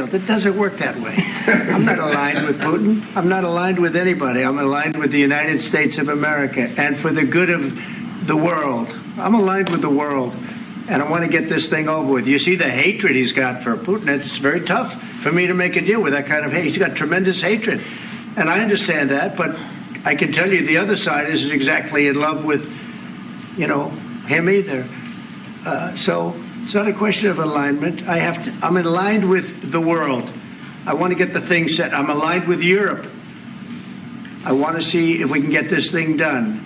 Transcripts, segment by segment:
failed. It doesn't work that way. I'm not aligned with Putin. I'm not aligned with anybody. I'm aligned with the United States of America. And for the good of the world, I'm aligned with the world. And I want to get this thing over with. You see the hatred he's got for Putin. It's very tough for me to make a deal with that kind of hate. He's got tremendous hatred. And I understand that, but I can tell you the other side isn't exactly in love with, him either. So it's not a question of alignment. I'm aligned with the world. I want to get the thing set. I'm aligned with Europe. I want to see if we can get this thing done.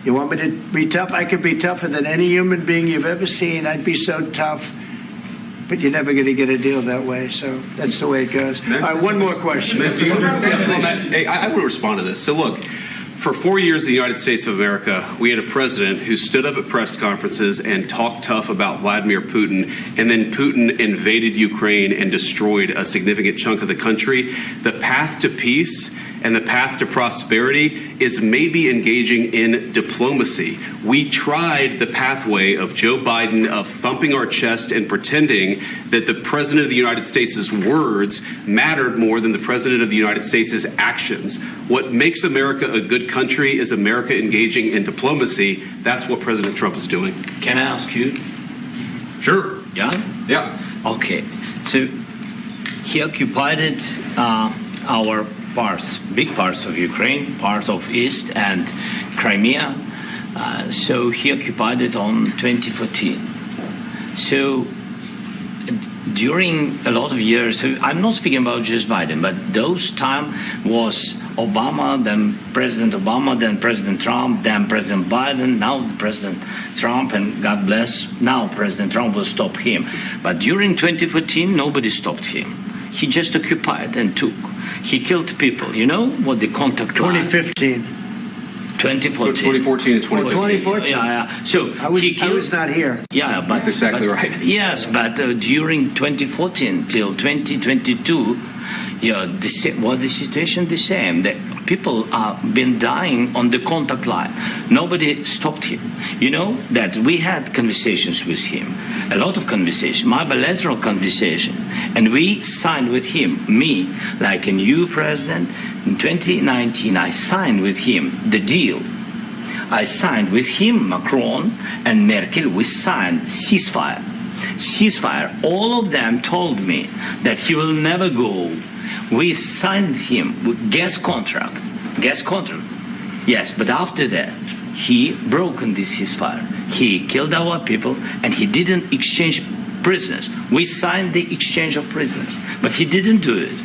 You want me to be tough? I could be tougher than any human being you've ever seen. I'd be so tough. But you're never going to get a deal that way. So that's the way it goes. All right, one more question. Hey, I want to respond to this. So look, for 4 years in the United States of America, we had a president who stood up at press conferences and talked tough about Vladimir Putin, and then Putin invaded Ukraine and destroyed a significant chunk of the country. The path to peace and the path to prosperity is maybe engaging in diplomacy. We tried the pathway of Joe Biden of thumping our chest and pretending that the President of the United States' words mattered more than the President of the United States' actions. What makes America a good country is America engaging in diplomacy. That's what President Trump is doing. Can I ask you? Sure. Yeah? Yeah. Okay. So he occupied our big parts of Ukraine, part of East and Crimea. So he occupied it on 2014. So during a lot of years, so I'm not speaking about just Biden, but those time was Obama, then President Obama, then President Trump, then President Biden, now President Trump, and God bless, now President Trump will stop him. But during 2014, nobody stopped him. He just occupied and took. He killed people. You know what the contact 2015. 2014. 2014 and 2015. 2014. Yeah. So I was not here. Yeah, but that's exactly right. Yes, but during 2014 till 2022, the situation the same. The people have been dying on the contact line. Nobody stopped him. You know that we had conversations with him, a lot of conversation, my bilateral conversation, and we signed with him, me, like a new president. In 2019, I signed with him the deal. I signed with him, Macron and Merkel, we signed ceasefire. Ceasefire. All of them told me that he will never go. We signed him with gas contract. Yes, but after that, he broken this ceasefire. He killed our people, and he didn't exchange prisoners. We signed the exchange of prisoners, but he didn't do it.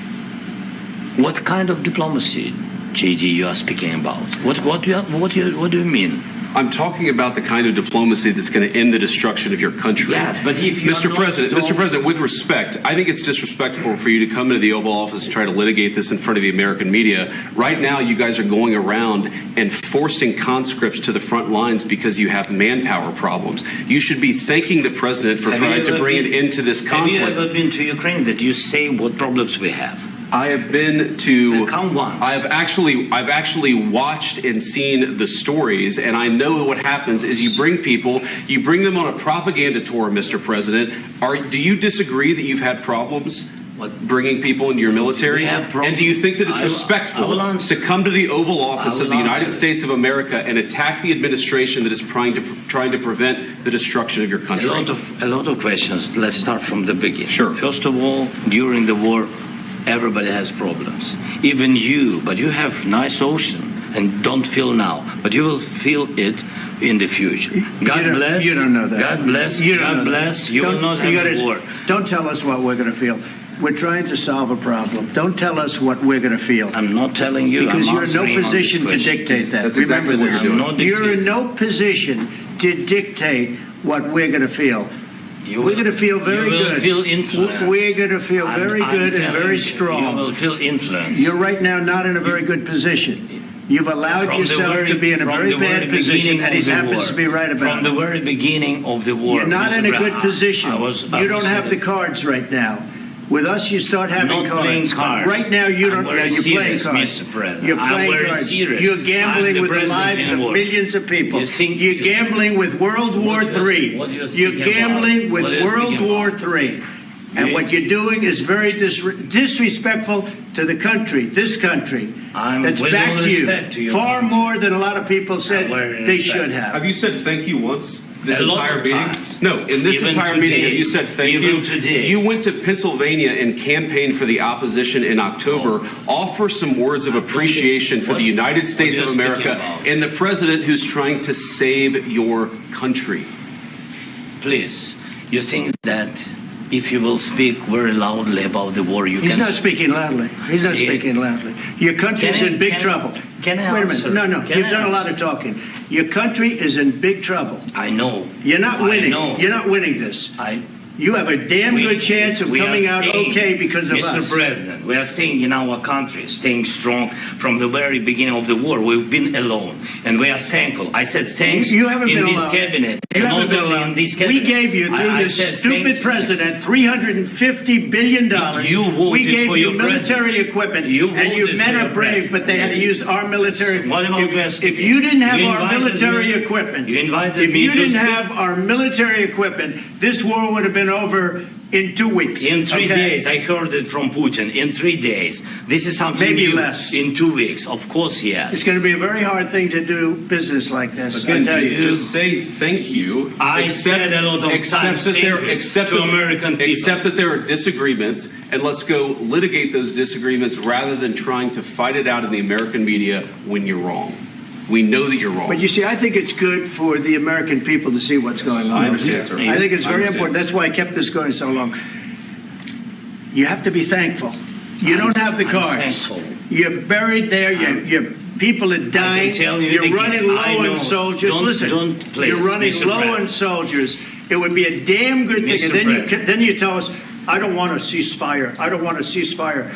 What kind of diplomacy, JD, you are speaking about? What do you mean? I'm talking about the kind of diplomacy that's going to end the destruction of your country. Yes, but if you Mr. President, with respect, I think it's disrespectful for you to come into the Oval Office and try to litigate this in front of the American media. Right now, you guys are going around and forcing conscripts to the front lines because you have manpower problems. You should be thanking the president for trying to bring an end to this conflict. Have you ever been to Ukraine that you say what problems we have? I have been to. Count once. I've actually watched and seen the stories, and I know what happens is you bring them on a propaganda tour, Mr. President. Do you disagree that you've had problems bringing people into your military? And do you think that it's respectful to come to the Oval Office of the United States of America and attack the administration that is trying to prevent the destruction of your country? A lot of questions. Let's start from the beginning. Sure. First of all, during the war, everybody has problems, even you, but you have nice ocean and don't feel now, but you will feel it in the future. God bless. You don't know that. God bless. God bless. You will not have a war. Don't tell us what we're going to feel. We're trying to solve a problem. Don't tell us what we're going to feel. I'm not telling you. Because you're in no position to dictate that. That's exactly what you're doing. You're in no position to dictate what we're going to feel. We're going to feel very good. You will feel influenced. We're going to feel very good and very strong. You will feel influenced. You're right now not in a very good position. You've allowed yourself to be in a very bad position, and he happens to be right about it. From the very beginning of the war. You're not in a good position. You don't have the cards right now. With us, you start having cards. Playing cards. Right now, you don't. You're playing cards. Mr. President. You're playing cards. Serious. You're gambling with the lives of millions of people. You're gambling with World War III. You're gambling with World War III. And what you're doing is very disrespectful to the country, this country. That's with back all to respect to you. your Far country. more than a lot of people said they should have. Have you said thank you once this A lot entire of meeting? times. No, in this Even entire today. meeting, have you said thank Even you? today. You went to Pennsylvania and campaigned for the opposition in October. Offer some words of appreciation for the United States of America and the president who's trying to save your country. Please, you think that if you will speak very loudly about the war, you He's can... not speaking loudly. He's not speaking loudly. Your country's in big trouble. Can I Wait a answer? minute. No, Can you've I done a lot answer? of talking. Your country is in big trouble. I know. You're not winning. I know. You're not winning this. You have a damn good chance of we are coming out staying, okay because of Mr. us. President, we are staying in our country, staying strong from the very beginning of the war. We've been alone, and we are thankful. I said thanks You haven't in been this alone. cabinet. You not haven't been only alone. in this cabinet. We gave you, through I this said stupid thank you. president, $350 billion. You voted we gave for you your military president. equipment, You and you voted men for are your brave, president. but they had to use our military. What about If you didn't have You our invited military me- equipment, you invited if me you to didn't speak- have our military equipment, this war would have been over in 2 weeks. In 3 okay? days, I heard it from Putin. In 3 days, this is something Maybe new. less. In 2 weeks, of course, yes. It's going to be a very hard thing to do business like this. I Again, tell you. just say thank you. I said a lot of times thank you to American people. Accept that there are disagreements, and let's go litigate those disagreements rather than trying to fight it out in the American media when you're wrong. We know that you're wrong. But you see, I think it's good for the American people to see what's going on. I understand, sir. I think it's I very understand. important. That's why I kept this going so long. You have to be thankful. You don't have the I'm cards. thankful. You're buried there. Your people are dying. tell you You're again, running I low know. on soldiers. Don't- Listen, don't please, you're running Mr. low on President. soldiers. It would be a damn good thing. Mr. And President. then you tell us, I don't want a ceasefire. I don't want a ceasefire.